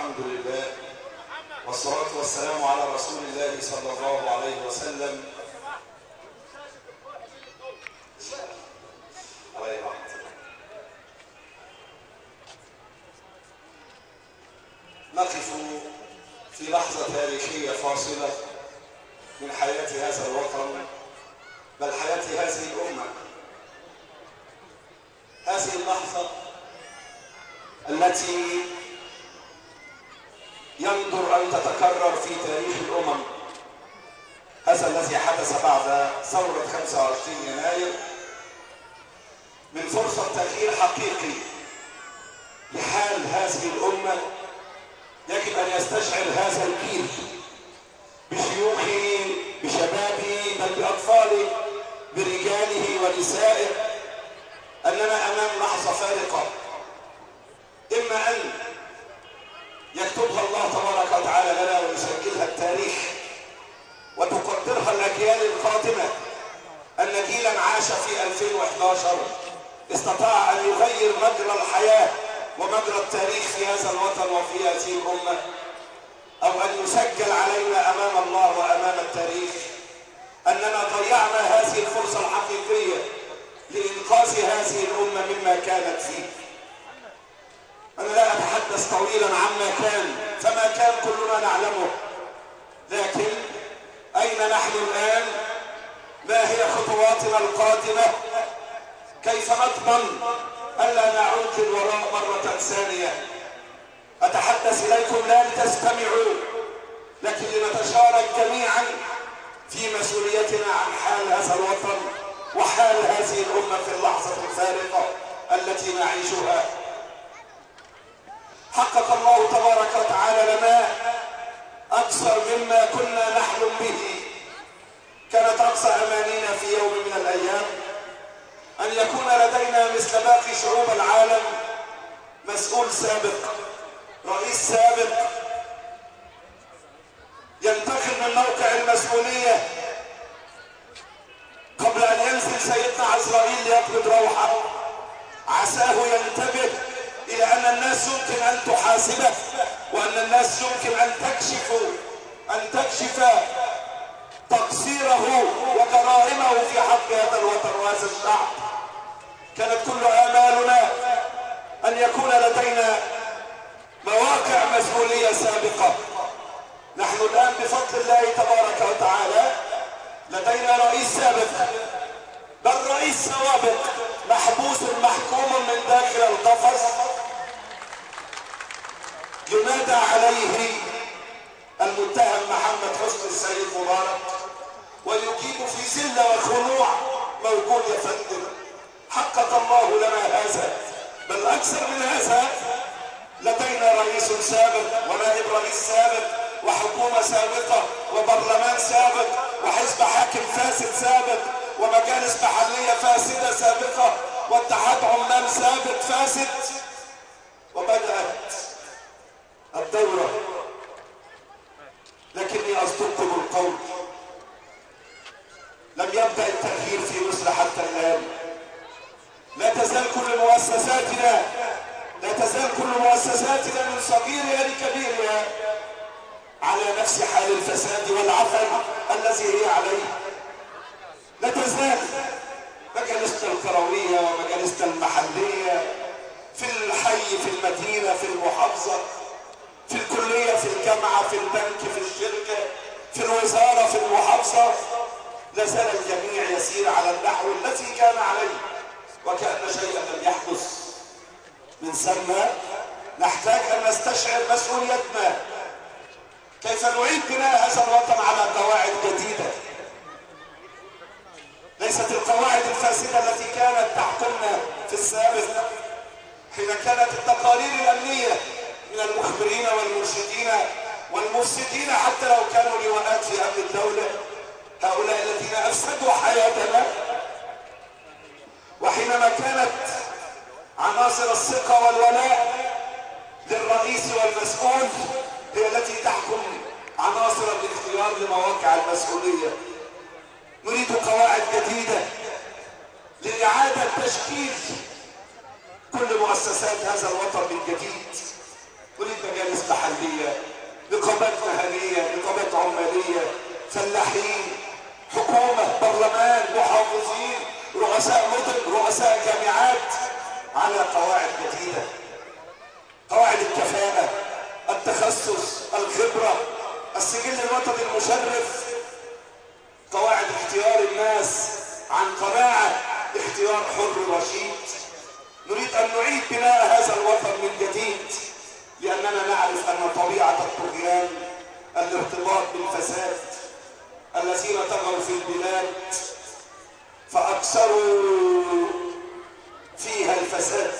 الحمد لله والصلاة والسلام على رسول الله صلى الله عليه وسلم. نقف في لحظة تاريخية فاصلة من حياة هذا الوطن، بل حياة هذه الأمة. هذه اللحظة التي يندر أن تتكرر في تاريخ الأمم، هذا الذي حدث بعد ثورة 25 يناير من فرصة تغيير حقيقي لحال هذه الأمة. يجب أن يستشعر هذا الجيل بشيوخه بشبابه بل بأطفاله برجاله ونسائه أننا أمام لحظة فارقة، إما أن يكتبها الله تبارك وتعالى لنا ويسجلها التاريخ وتقدرها الأجيال القادمة أن جيلا عاش في 2011 استطاع أن يغير مجرى الحياة ومجرى التاريخ في هذا الوطن وفي هذه الأمة، أو أن يسجل علينا أمام الله وأمام التاريخ أننا ضيعنا هذه الفرصة الحقيقية لإنقاذ هذه الأمة مما كانت فيه. أنا لا أتحدث طويلا عما كان، فما كان كلنا نعلمه، لكن أين نحن الآن؟ ما هي خطواتنا القادمة؟ كيف نضمن ألا نعود للوراء مرة ثانية؟ أتحدث إليكم لا لتستمعوا، لكن لنتشارك جميعا في مسؤوليتنا عن حال هذا الوطن وحال هذه الأمة في اللحظة الفارقة التي نعيشها. حقق الله تبارك وتعالى لنا أكثر مما كنا نحلم به. كانت أقصى أمانينا في يوم من الأيام أن يكون لدينا مثل باقي شعوب العالم مسؤول سابق، رئيس سابق ينتقل من موقع المسؤولية قبل أن ينزل سيدنا عزرائيل ليقبض روحه. عساه ينتبه إلى أن الناس يمكن أن تحاسبه، وأن الناس يمكن أن تكشف تقصيره وجرائمه في حق هذا الوطن وهذا الشعب. كانت كل آمالنا أن يكون لدينا مواقع مسؤولية سابقة. نحن الآن بفضل الله تبارك وتعالى لدينا رئيس سابق، بل رئيس سوابق محبوس محكوم من داخل القفص ينادى عليه المتهم محمد حسني السيد مبارك ويجيب في ذلة وخنوع موجود يا فندم. حقق الله لنا هذا، بل أكثر من هذا، لدينا رئيس سابق ونائب رئيس سابق وحكومة سابقة وبرلمان سابق وحزب حاكم فاسد سابق ومجالس محلية فاسدة سابقة واتحاد عمال سابق فاسد. وبدأت الدورة، لكني أصدقكم القول، لم يبدأ التغيير في مصر حتى الآن. لا تزال كل مؤسساتنا من صغيرها لكبيرها على نفس حال الفساد والعفن الذي هي عليه. لا تزال مجالسنا القروية ومجالسنا المحلية في الحي في المدينة في المحافظة في الكلية في الجامعة في البنك في الشركة في الوزارة في المحافظة، لا زال الجميع يسير على النحو الذي كان عليه وكأن شيئا لم يحدث. من ثم نحتاج أن نستشعر مسؤوليتنا، كيف نعيد بناء هذا الوطن على قواعد جديدة، ليست القواعد الفاسدة التي كانت تحكمنا في السابق، حين كانت التقارير الأمنية من المخبرين والمرشدين والمفسدين حتى لو كانوا لواءات في أمن الدولة، هؤلاء الذين أفسدوا حياتنا. وحينما كانت عناصر الثقة والولاء للرئيس والمسؤول هي التي تحكم عناصر الاختيار لمواقع المسؤولية، نريد قواعد جديدة لإعادة تشكيل كل مؤسسات هذا الوطن من جديد. نريد مجالس كنائس محليه، نقابات مهنيه، نقابات عماليه، فلاحين، حكومه، برلمان، محافظين، رؤساء مدن، رؤساء جامعات، على قواعد جديده، قواعد الكفاءه، التخصص، الخبره، السجل الوطني المشرف، قواعد اختيار الناس عن قناعه، اختيار حر رشيد. نريد ان نعيد بناء هذا الوطن من جديد، لاننا نعرف ان طبيعه الطغيان الارتباط بالفساد. الذين طغوا في البلاد فاكثروا فيها الفساد،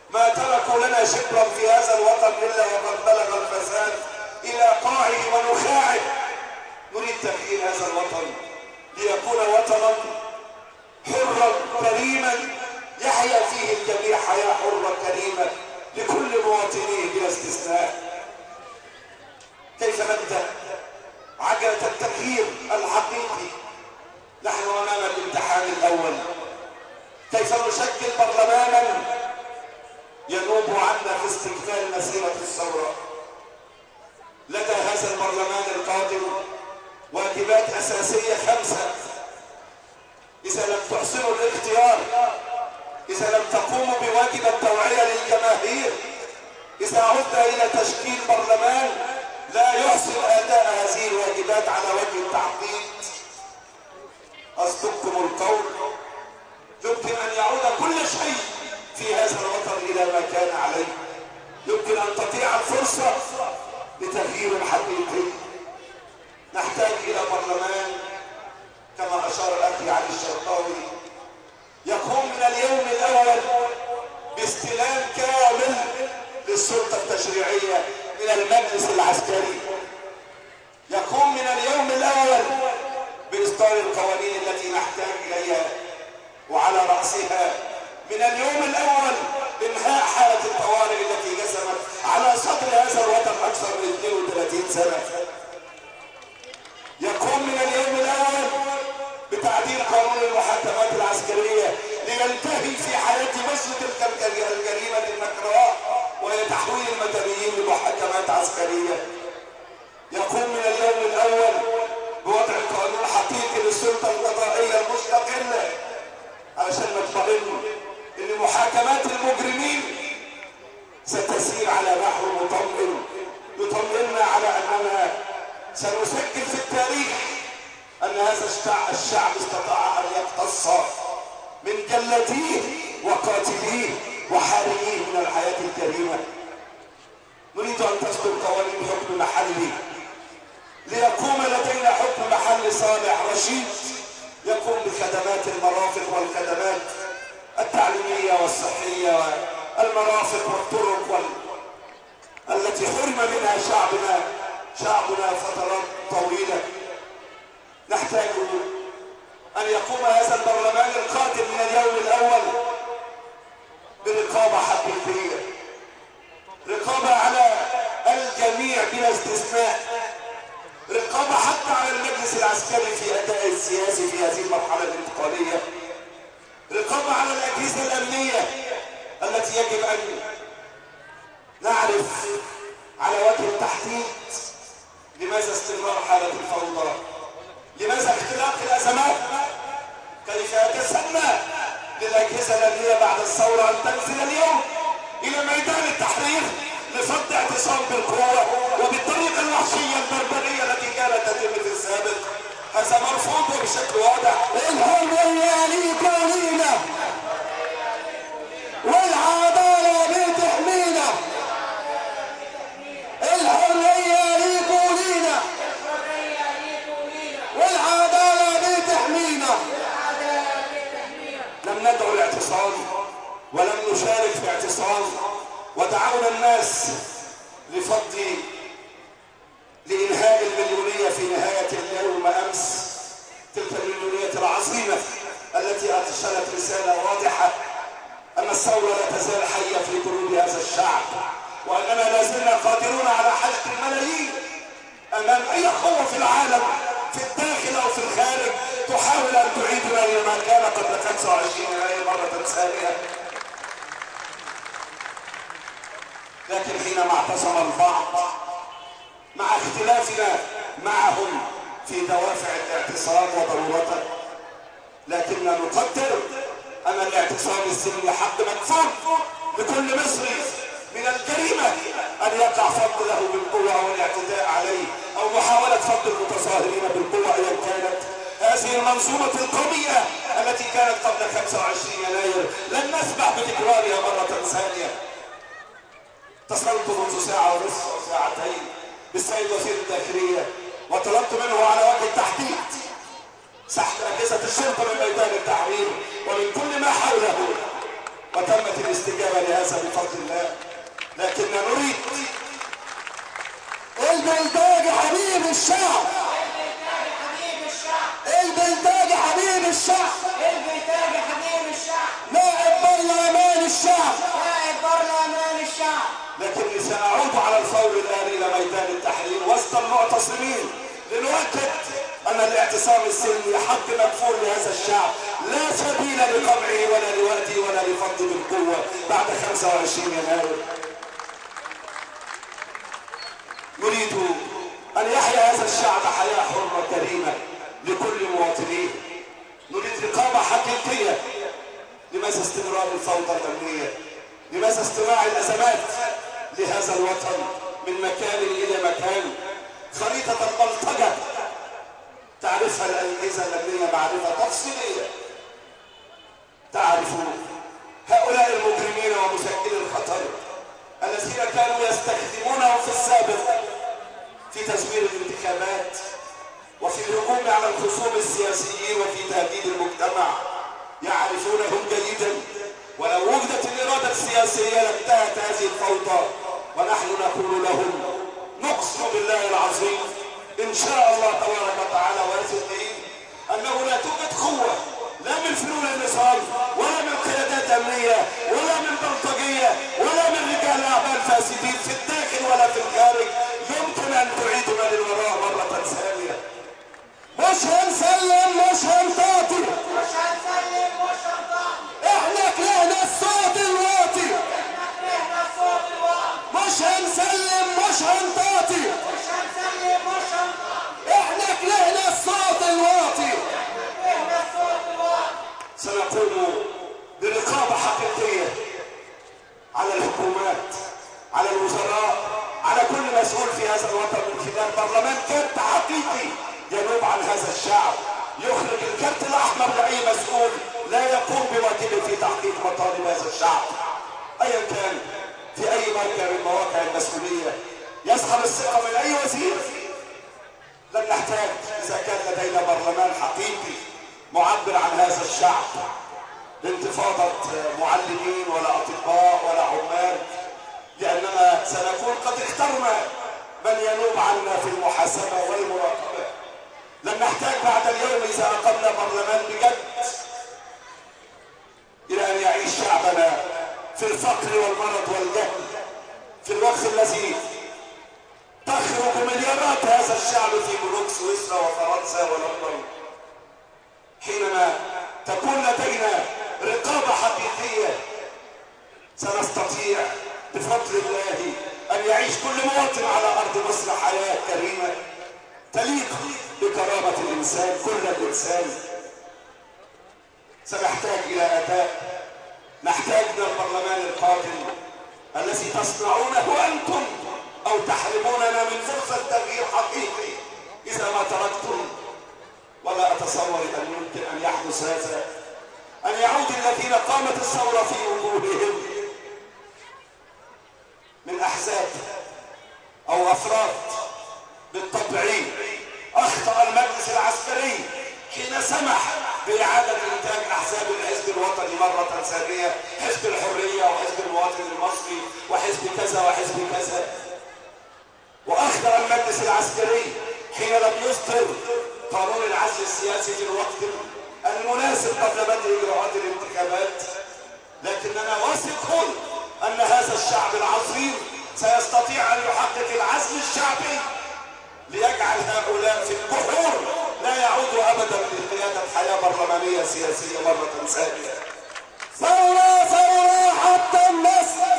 ما تركوا لنا شبرا في هذا الوطن الا وقد بلغ الفساد الى قاعه ونخاعه. نريد تغيير هذا الوطن ليكون وطنا حرا كريما يحيا فيه الجميع حياه حره كريمه لكل مواطنيه بلا استثناء. كيف نبدا عجله التغيير الحقيقي؟ نحن امام الامتحان الاول. كيف نشكل برلمانا ينوب عنا في استكمال مسيره الثوره؟ لدى هذا البرلمان القادم واجبات اساسيه 5. اذا لم تحسنوا الاختيار، اذا لم تقوموا بواجب التوعيه للجماهير، اذا عدنا الى تشكيل برلمان لا يحسن اداء هذه الواجبات على وجه التحقيق، اصدقكم القول يمكن ان يعود كل شيء في هذا الوطن الى ما كان عليه. يمكن ان تضيع الفرصه لتغيير حقيقي. نحتاج الى برلمان كما اشار الاخي علي الشرقاوي يقوم من اليوم الاول باستلام كامل للسلطه التشريعيه من المجلس العسكري. يقوم من اليوم الاول باصدار القوانين التي نحتاج اليها، وعلى راسها من اليوم الاول انهاء حاله الطوارئ التي جسمت على صدر هذا الوطن اكثر من 32 سنه. يقوم من اليوم الاول بتعديل قانون المحاكمات العسكريه لينتهي في حياه مصر تلك الجريمه المكروه وهي تحويل المدنيين لمحاكمات عسكريه. يقوم من اليوم الاول بوضع قانون حقيقي للسلطه القضائيه المستقله علشان نطمئن ان محاكمات المجرمين ستسير على نحو مطمئن يطمئننا على اننا سنسجل في التاريخ ان هذا الشعب استطاع ان يقتص من جلديه وقاتليه وحاربيه من الحياه الكريمه. نريد ان تصدر قوانين حكم محلي ليقوم لدينا حكم محلي صالح رشيد يقوم بخدمات المرافق والخدمات التعليميه والصحيه والمرافق والطرق التي حرم منها شعبنا فترات طويله. نحتاج ان يقوم هذا البرلمان القادم من اليوم الاول برقابه حقيقيه، رقابه على الجميع بلا استثناء، رقابه حتى على المجلس العسكري في اداء السياسي في هذه المرحله الانتقاليه، رقابه على الاجهزه الامنيه التي يجب ان نعرف على وجه التحديد لماذا استمرار حاله الفوضى، لماذا اختلاق الازمات، كيف يتسنى للاجهزه الامنيه بعد الثوره ان تنزل اليوم الى ميدان التحرير لصد اعتصام بالقوه وبالطريقه الوحشيه البربريه التي كانت تتم في السابق. هذا مرفوض وبشكل واضح. الحريه ليكون لينا والعداله بتحمينا، الحريه ليكون لينا والعداله بتحمينا. لم ندعو الاعتصام ولم نشارك في اعتصام، ودعونا الناس لإنهاء المليونية في نهاية اليوم أمس، تلك المليونية العظيمة التي أرسلت رسالة واضحة أن الثورة لا تزال حية في قلوب هذا الشعب، وأننا لا زلنا قادرون على حشد الملايين أمام أي قوة في العالم في الداخل أو في الخارج تحاول أن تعيدنا إلى ما كان قبل 25 يناير مرة ثانية. لكن حينما اعتصم البعض مع اختلافنا معهم في دوافع الاعتصام وضرورته، لكننا نقدر ان الاعتصام السلمي حق مكفول لكل مصري من الجريمه ان يقع فض له بالقوه او الاعتداء عليه او محاوله فض المتظاهرين بالقوه ايا كانت. هذه المنظومه القوميه التي كانت قبل 25 يناير لن نسمح بتكرارها مره ثانيه. اتصلت منذ ساعه ونصف او ساعتين بالسيد وزير الداخليه وطلبت منه على وجه التحديد سحب اجهزه الشرطه من ميدان التحرير ومن كل ما حوله، وتمت الاستجابه لهذا بفضل الله. لكننا نريد البلداجي حبيب الشعب، البلداجي حبيب الشعب، البلداجي حبيب الشعب، نائب برلمان الشعب، نائب برلمان الشعب. لكني سأعود على الفور الآن إلى ميدان التحرير وسط المعتصمين لنؤكد أن الاعتصام السلمي حق مكفول لهذا الشعب، لا سبيل لقمعه ولا لوأده ولا لفض بالقوة بعد 25 يناير. نريد أن يحيا هذا الشعب حياة حرة كريمة لكل مواطنيه. نريد رقابة حقيقية. لماذا استمرار الفوضى الأمنية؟ لماذا استماع الأزمات لهذا الوطن من مكان إلى مكان؟ خريطة البلطجة تعرفها الأجهزة الأمنية معرفة تفصيلية. تعرف هؤلاء المجرمين ومشكلي الخطر الذين كانوا يستخدمونهم في السابق في تزوير الانتخابات وفي الهجوم على الخصوم السياسيين وفي تهديد المجتمع، يعرفونهم جيدا. ولو وجدت الإرادة السياسية لانتهت هذه الفوضى، ونحن نقول لهم نقسم بالله العظيم إن شاء الله تبارك وتعالى واثقين أنه لا توجد قوة لا من فنون النظام ولا من قيادات أمنية ولا من بلطجية ولا من رجال أعمال فاسدين في الداخل ولا في الخارج يمكن أن تعيدنا للوراء مرة ثانية. مش هنسلم، مش هنطاطي، مش هنسلم، مش هنطاطي. احنا كرهنا الصوت الواطي، احنا كرهنا الصوت الواطي. مش هنسلم، مش هنطاطي، مش هنسلم، مش هنطاطي. احنا كرهنا الصوت الواطي. احنا كرهنا الصوت الواطي. سنقوم برقابة حقيقية على الحكومات، على الوزراء، على كل مسؤول في هذا الوطن من خلال برلمان كارت حقيقي ينوب عن هذا الشعب، يخرج الكارت الأحمر لأي مسؤول لا يقوم بواجبه في تحقيق مطالب هذا الشعب أيا كان في أي موقع من مواقع المسؤولية. يسحب الثقة من أي وزير. لن نحتاج إذا كان لدينا برلمان حقيقي معبر عن هذا الشعب بانتفاضة معلمين ولا أطباء ولا عمال، لأننا سنكون قد اخترنا من ينوب عنا في المحاسبة والمراقبة. لن نحتاج بعد اليوم إذا أقمنا برلمان بجد إلى أن يعيش شعبنا في الفقر والمرض والجهل في الوقت الذي تخرج مليارات هذا الشعب في بنوك سويسرا وفرنسا ولندن. حينما تكون لدينا رقابة حقيقية سنستطيع بفضل الله أن يعيش كل مواطن على أرض مصر حياة كريمة تليق بكرامة الإنسان، كل الإنسان. سنحتاج إلى أداء، نحتاج إلى البرلمان القادم الذي تصنعونه أنتم أو تحرموننا من فرصة تغيير حقيقي إذا ما تركتم. ولا أتصور أن يمكن أن يحدث هذا، أن يعود الذين قامت الثورة في وجوههم من أحزاب أو أفراد بالطبع أخطأ المجلس العسكري حين سمح بإعادة إنتاج أحزاب الحزب الوطني مرة ثانية، حزب الحرية وحزب المواطن المصري وحزب كذا وحزب كذا. وأخطأ المجلس العسكري حين لم يصدر قانون العزل السياسي في الوقت المناسب قبل بدء إجراءات الانتخابات. لكننا واثقون أن هذا الشعب العظيم سيستطيع أن يحقق العزل الشعبي ليجعل هؤلاء في الجحور لا يعودوا أبدا لقيادة حياة برلمانية سياسية مرة ثانية. ثورة ثورة حتى النصر.